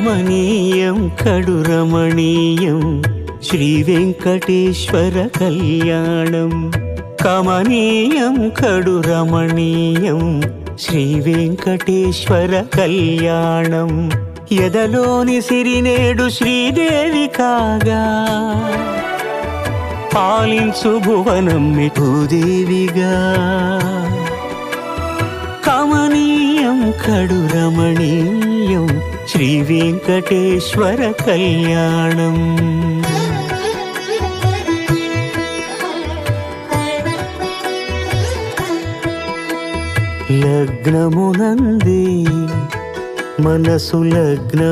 కమనీయం కడు రమణీయం శ్రీ వెంకటేశ్వర కళ్యాణం. కమనీయం కడు రమణీయం శ్రీ వెంకటేశ్వర కళ్యాణం. ఎదలోని సిరినేడు శ్రీదేవి కాగా పాలించు భువనం భూదేవిగా. కమనీయం కడు రమణీయం శ్రీ వెంకటేశ్వర కళ్యాణం. లగ్నమునందే మనసు లగ్న